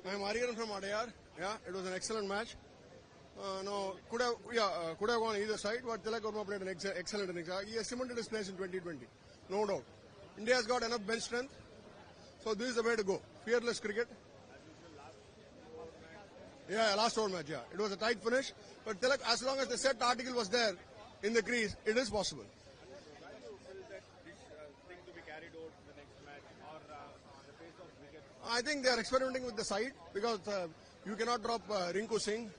I'm Arigaran from Adayar. Yeah, it was an excellent match. No, could have gone either side, but Tilak Verma played an excellent innings. He has cemented his place in 2020, no doubt. India has got enough bench strength, so this is the way to go. Fearless cricket. Yeah, last over match. Yeah, it was a tight finish, but Tilak, as long as the set article was there in the crease, it is possible. I think they are experimenting with the side because you cannot drop Rinku Singh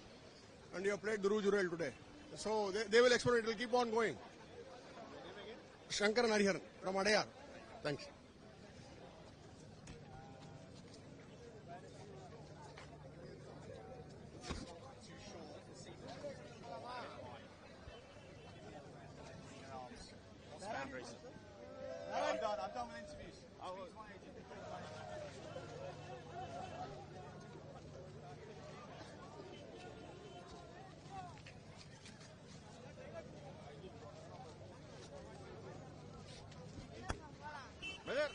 and you have played Dhruv Jurel today. So they will experiment, it will keep on going. Shankaran Hariharan from Adayar. Thank you. I'm done with interviews. Brother,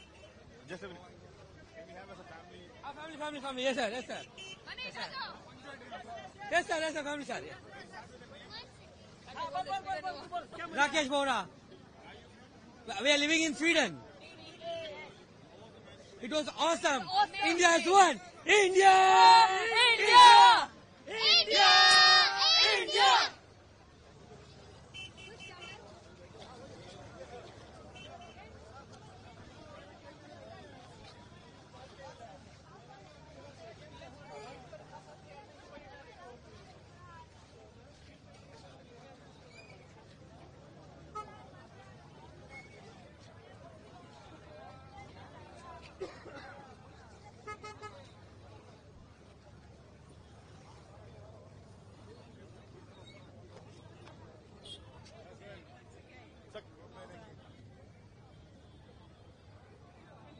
just a minute. Can we have as a family? Family. Yes, sir. Yes, sir. Yes, sir. Family, sir. Rakesh Bora. We are living in Sweden. It was awesome. India has won. India!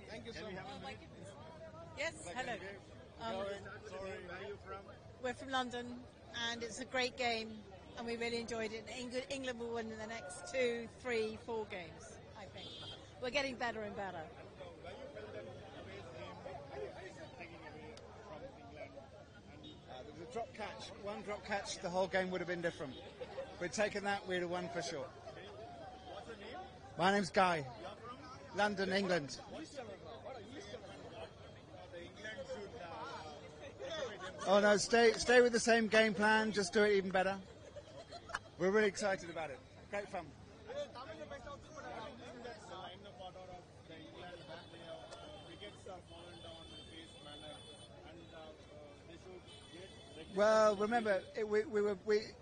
Thank you so much. Yes, hello. Sorry, where are you from? We're from London, and it's a great game, and we really enjoyed it. England will win in the next 2, 3, 4 games, I think. We're getting better and better. There was a drop catch. One drop catch, the whole game would have been different. If we'd taken that, we'd have won for sure. What's your name? My name's Guy. London, England. Oh no, stay with the same game plan, just do it even better. We're really excited about it. Great fun. Well, remember,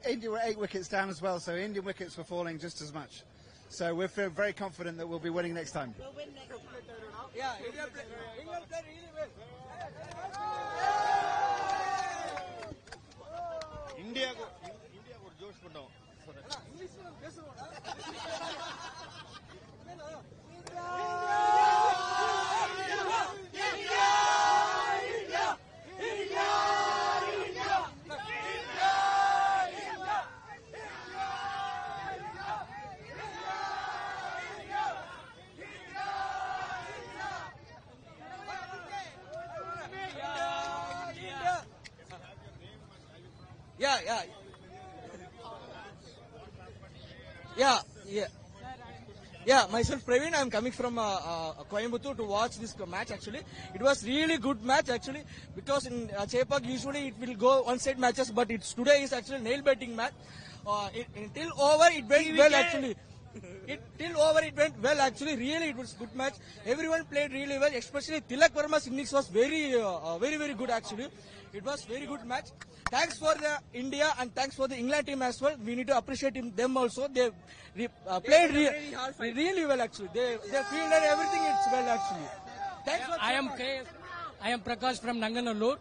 India were 8 wickets down as well, so Indian wickets were falling just as much. So we feel very confident that we'll be winning next time. We'll win next time. Yeah, England played really well. India would Josh Pundam. Yeah, myself Praveen, I'm coming from Coimbatore to watch this match actually. It was really good match actually because in Chepak usually it will go one-side matches, but today is actually nail-biting match. Till over it went well actually. Really it was good match. Everyone played really well, especially Tilak Verma's innings was very good actually. It was very good match. Thanks for the India and thanks for the England team as well. We need to appreciate them also. They played really well actually. They fielded everything it's well actually. Thanks for I am Prakash from Nanganallur.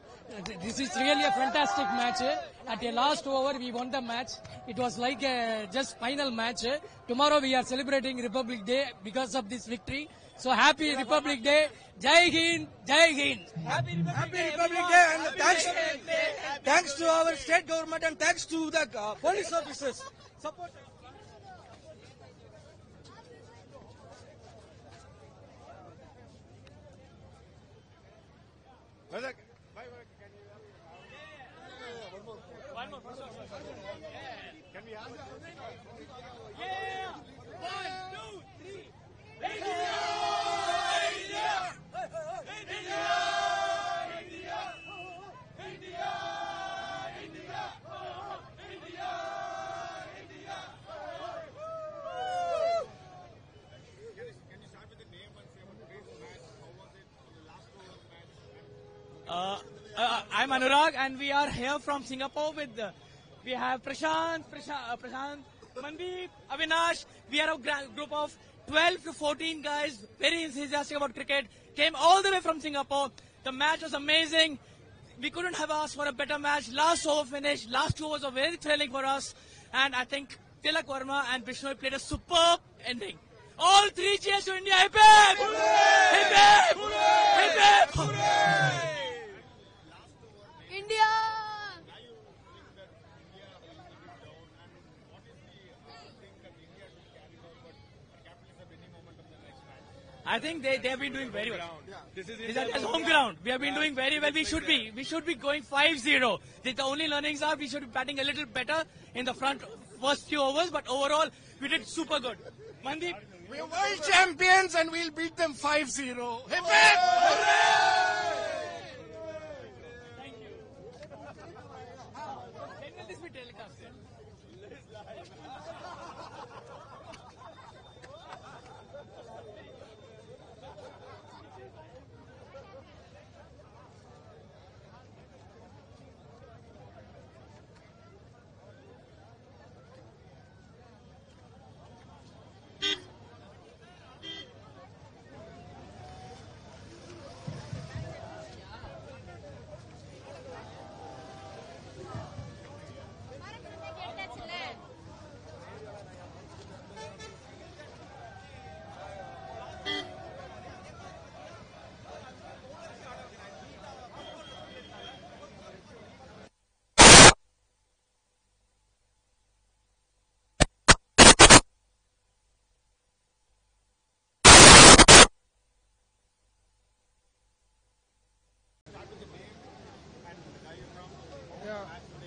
This is really a fantastic match. At the last over, we won the match. It was like a just final match. Tomorrow we are celebrating Republic Day because of this victory. So happy Republic Day. Jai Hind, Jai Hind. Happy Republic Day and thanks to our state government and thanks to the police officers. Support. Bye. I'm Anurag, and we are here from Singapore with we have Prashant, Mandeep, Avinash. We are a group of 12 to 14 guys, very enthusiastic about cricket. Came all the way from Singapore. The match was amazing. We couldn't have asked for a better match. Last over finished. Last 2 overs were very thrilling for us, and I think Tilak Verma and Bishnoi played a superb ending. All 3 cheers to India. Hip hip! Hip hip! Hip hip! India! I think they have been doing very well. This is their home ground. We have been doing very well. We should be going 5-0. The only learnings are we should be batting a little better in the first few overs, but overall we did super good. Mandeep, we're world champions and we'll beat them 5-0. Hip hip! thank you. When will this be telecasted?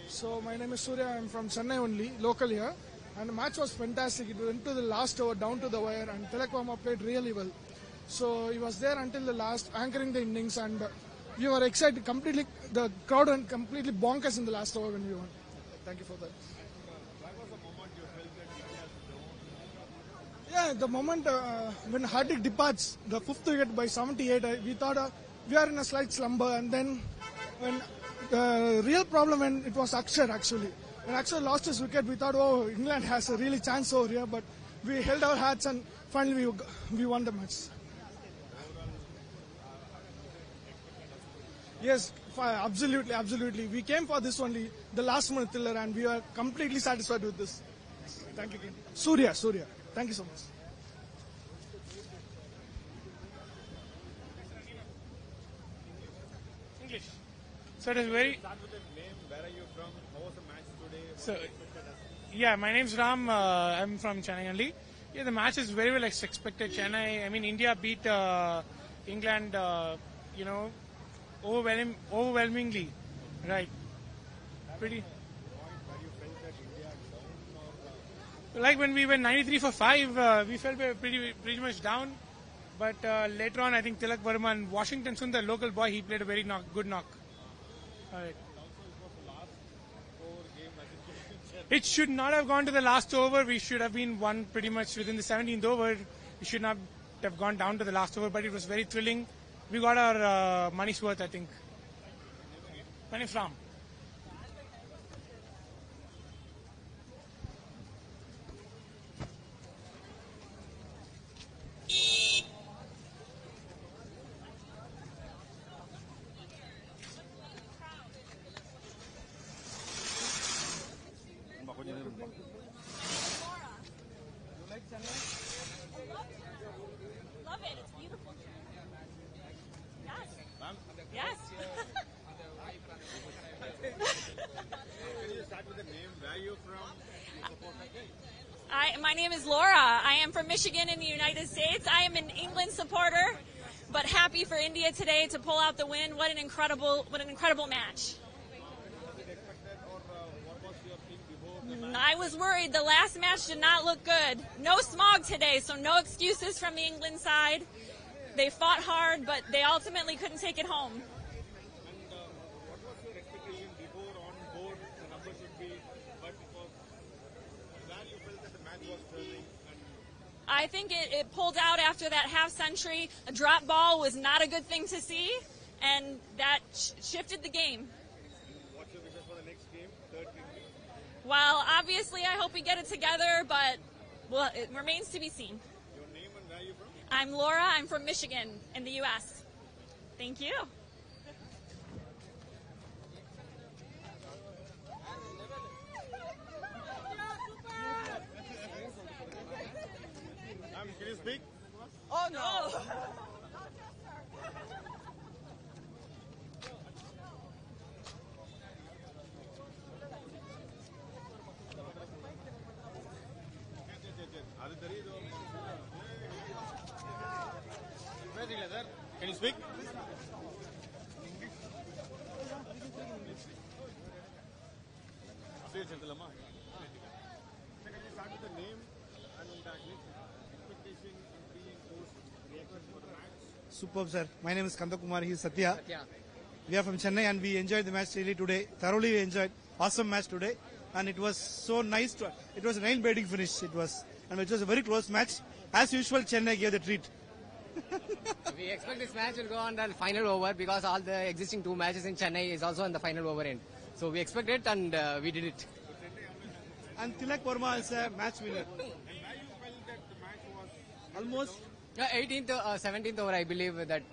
So my name is Surya. I'm from Chennai only, local here. And the match was fantastic. It went to the last over, down to the wire, and Tilak Verma played really well. So he was there until the last, anchoring the innings, and we were excited completely. The crowd went completely bonkers in the last over when we won. Thank you for that. Yeah, the moment when Hardik departs, the 5th wicket by 78, we thought we are in a slight slumber, and then when the real problem when it was Akshar actually. When Akshar lost his wicket, we thought, oh, England has a really chance over here, but we held our hats and finally we won the match. Yes, absolutely. We came for this only, the last minute thriller, and we are completely satisfied with this. Thank you again. Surya. Thank you so much. English. So it is very. Where are you from? How was the match today? So, yeah, my name's Ram. I'm from Chennai only. Yeah, the match is very well as expected. Chennai, I mean, India beat England, overwhelmingly. Right. Pretty. Like when we went 93 for 5, we felt we were pretty much down. But later on, I think Tilak Verma and Washington Sundar, local boy, he played a very good knock. All right. It should not have gone to the last over. We should have been won pretty much within the 17th over. We should not have gone down to the last over, but it was very thrilling. We got our money's worth, I think. My name's Ram. Love it. It's beautiful. Yes. Can you start with the name? Where are you from? My name is Laura. I am from Michigan in the United States. I am an England supporter, but happy for India today to pull out the win. What an incredible match. Was it expected or what was I was worried. The last match did not look good. No smog today, so no excuses from the England side. They fought hard, but they ultimately couldn't take it home. And what was your expectation before on board the number should be, but for where you felt that the match was turning? And I think it pulled out after that half century. A drop ball was not a good thing to see, and that shifted the game. what's your wishes for the next game, third game? Well, obviously, I hope we get it together, but well, it remains to be seen. Your name and where you from? I'm Laura. I'm from Michigan in the U.S. Thank you. Can you speak? Oh no! అది తెలియదు. Can you speak? Say చెప్తామా? Can you start with the name and expectation and pre and post reaction for the match? Superb, sir. My name is Kanda Kumar. He is Satya. We are from Chennai and we enjoyed the match really today. Thoroughly enjoyed. Awesome match today. And it was so nice. It was a nail-biting finish. It was. And it was a very close match. As usual, Chennai gave the treat. We expect this match will go on the final over because all the existing two matches in Chennai is also on the final over end. So we expect it and we did it. And Tilak Verma is a match winner. Almost. 18th, 17th over, I believe that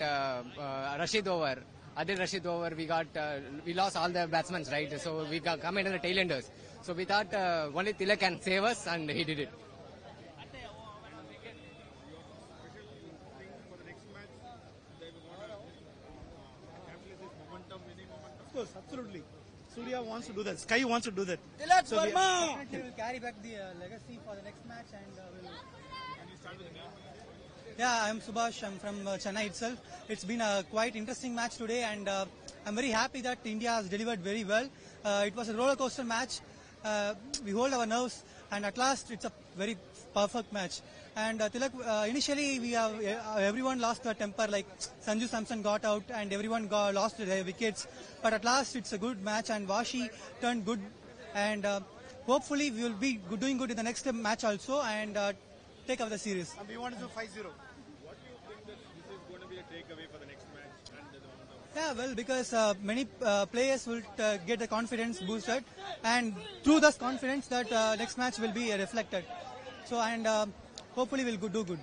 Rashid over, Adil Rashid over, we lost all the batsmen, right? So we come into the tailenders. So we thought only Tilak can save us and he did it. Of course, absolutely. Surya wants to do that. Sky wants to do that. Tilak So we- Verma! Definitely will carry back the legacy for the next match and will. Can you start with the name? Yeah, I'm Subhash. I'm from Chennai itself. It's been a quite interesting match today, and I'm very happy that India has delivered very well. It was a roller coaster match. We hold our nerves, and at last, it's a very perfect match. And Tilak, initially, everyone lost their temper. Like Sanju Samson got out, and everyone lost their wickets. But at last, it's a good match, and Vashi turned good. And hopefully, we will be doing good in the next match also, and take over the series. And we want to do 5-0. What do you think that this is going to be a takeaway for the next match and the one? Yeah, well, because many players will get the confidence boosted, and through this confidence, that next match will be reflected. So, and hopefully, we'll do good.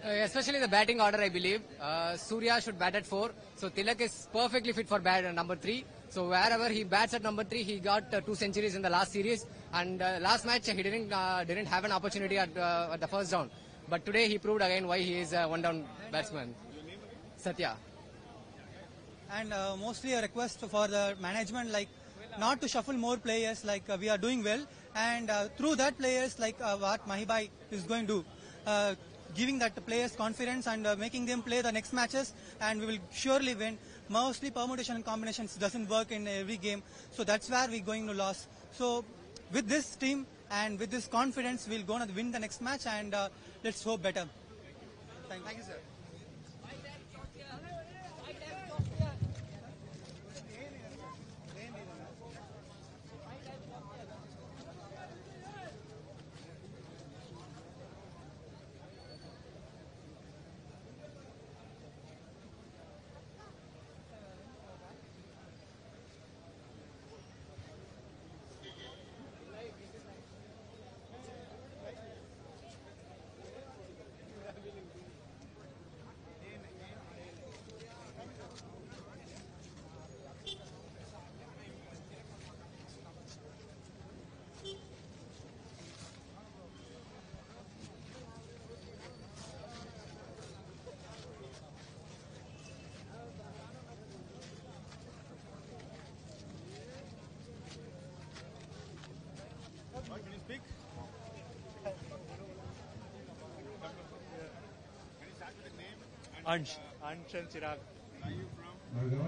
Especially the batting order, I believe. Surya should bat at 4. So Tilak is perfectly fit for number 3. So wherever he bats at number 3, he got 2 centuries in the last series. And last match, he didn't have an opportunity at the first down. But today, he proved again why he is a one-down batsman. Satya. And mostly a request for the management, like not to shuffle more players, like we are doing well. And through that players, like what Mahibai is going to do, giving that players confidence and making them play the next matches, and we will surely win. Mostly permutation and combinations doesn't work in every game, so that's where we're going to lose. So with this team and with this confidence, we'll go and win the next match, and let's hope better. Thank you, sir. Ansh and Chirag.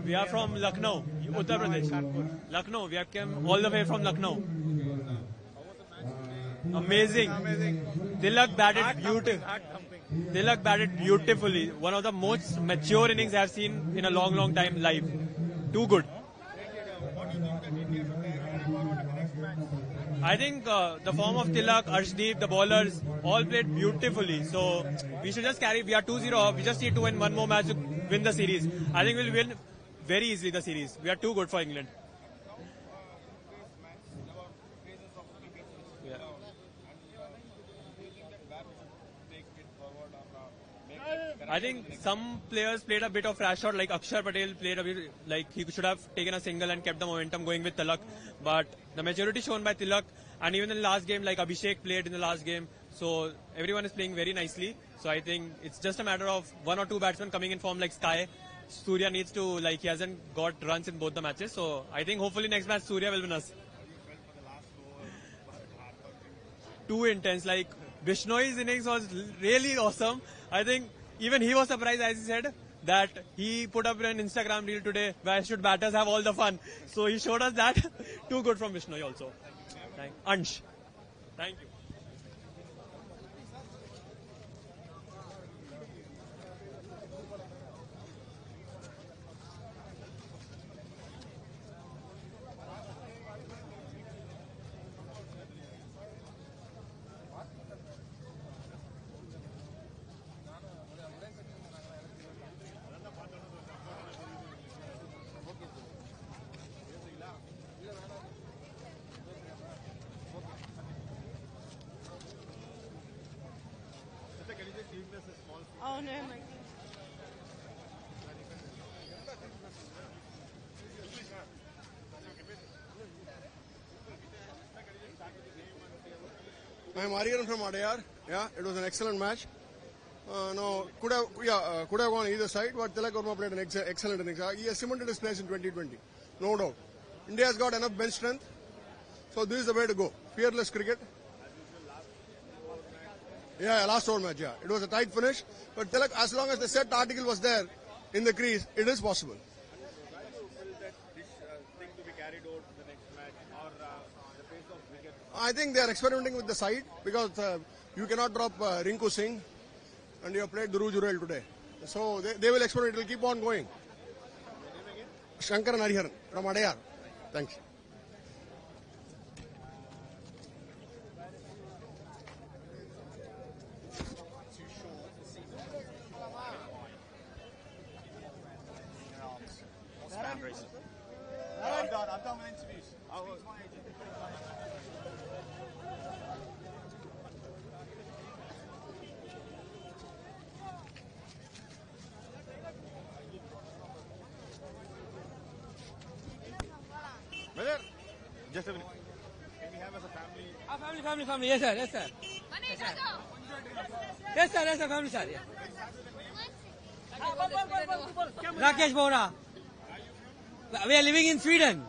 We are from Lucknow, Uttar Pradesh. Lucknow. We have come all the way from Lucknow. Amazing. Tilak batted beautiful. Tilak batted beautifully. One of the most mature innings I have seen in a long time live. Too good. I think the form of Tilak, Arshdeep, the bowlers all played beautifully. So we should just carry. We are 2-0. We just need to win one more match to win the series. I think we'll win very easily the series. We are too good for England. Yeah. I think some players played a bit of rash shot, like Akshar Patel played a bit, like he should have taken a single and kept the momentum going with Tilak. But the maturity shown by Tilak, and even in the last game, like Abhishek played in the last game. So everyone is playing very nicely. So I think it's just a matter of one or two batsmen coming in form like Sky. Surya needs to, like, he hasn't got runs in both the matches. So I think hopefully next match Surya will win us. Too intense. Like Bishnoi's innings was really awesome. I think even he was surprised, as he said, that he put up an Instagram reel today, why should batters have all the fun? So he showed us that. Too good from Bishnoi also. Ansh. Thank you. Oh no, my I'm Ariyan from Adayar. Yeah, it was an excellent match. No, could have gone either side, but Tilak Verma played an excellent innings. He has cemented his place in 2020, no doubt. India has got enough bench strength, so this is the way to go. Fearless cricket. Yeah, last over match, yeah. It was a tight finish, but Tilak, as long as the set article was there in the crease, it is possible. I think they are experimenting with the side because you cannot drop Rinku Singh and you have played Dhruv Jurel today. So they will experiment, it will keep on going. Shankaran Hariharan from Adayar. Thanks. I'm done with interviews. Brother, just a minute. Can we have as a family? Family. Yes, sir. Yes, sir. Yes, sir. Family, sir. Yeah. Rakesh Bora. We are living in Sweden.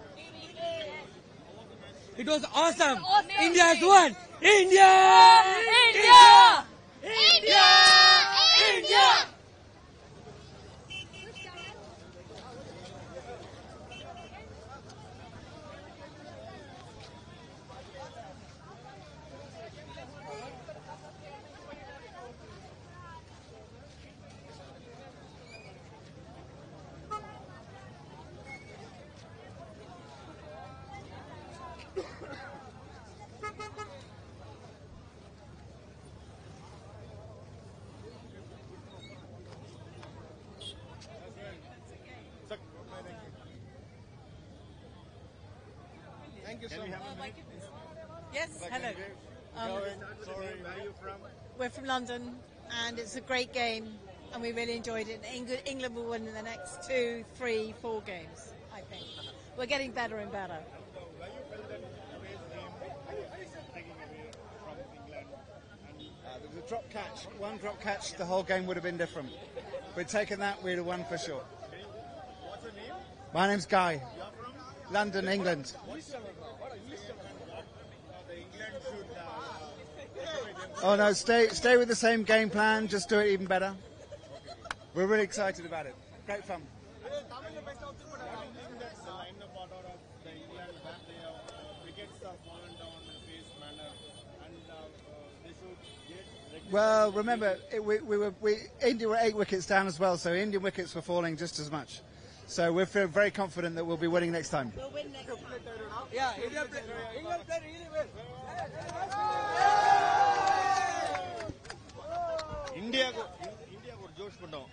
It was awesome. India has won. India! Thank you so much. Yes, hello. Sorry, where are you from? We're from London, and it's a great game, and we really enjoyed it. England will win in the next 2, 3, 4 games, I think. We're getting better and better. There was a drop catch. One drop catch, the whole game would have been different. If we'd taken that, we'd have won for sure. What's your name? My name's Guy. You're from? London, England. Oh no, stay with the same game plan, just do it even better. We're really excited about it. Great fun. Well, remember, India were 8 wickets down as well, so Indian wickets were falling just as much. So we're very confident that we'll be winning next time. We'll win next time. Yeah, England played really well. India को जोश बढ़ाओ.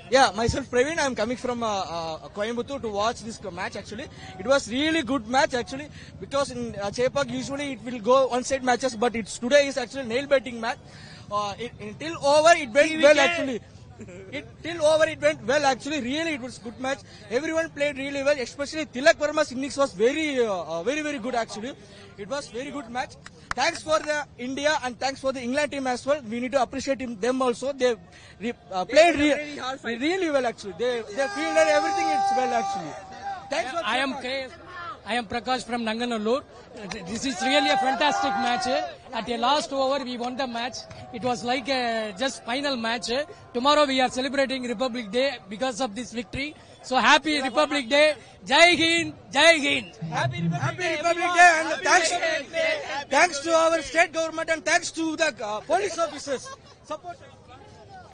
Yeah, myself Praveen, I'm coming from Coimbatore to watch this match actually. It was really good match actually because in Chepak usually it will go one-side matches, but today is actually nail-biting match. Till over it went well actually. Really it was good match. Everyone played really well, especially Tilak Verma's innings was very good actually. It was very good match. Thanks for the India and thanks for the England team as well. We need to appreciate them also. They played really well actually. They fielded everything well actually. Thanks for I am Prakash from Nanganallur. This is really a fantastic match. At the last over, we won the match. It was like a just final match. Tomorrow we are celebrating Republic Day because of this victory. So happy Republic Day. Jai Hind, Jai Hind. Happy Republic Day and thanks to our state government and thanks to the police officers. Support.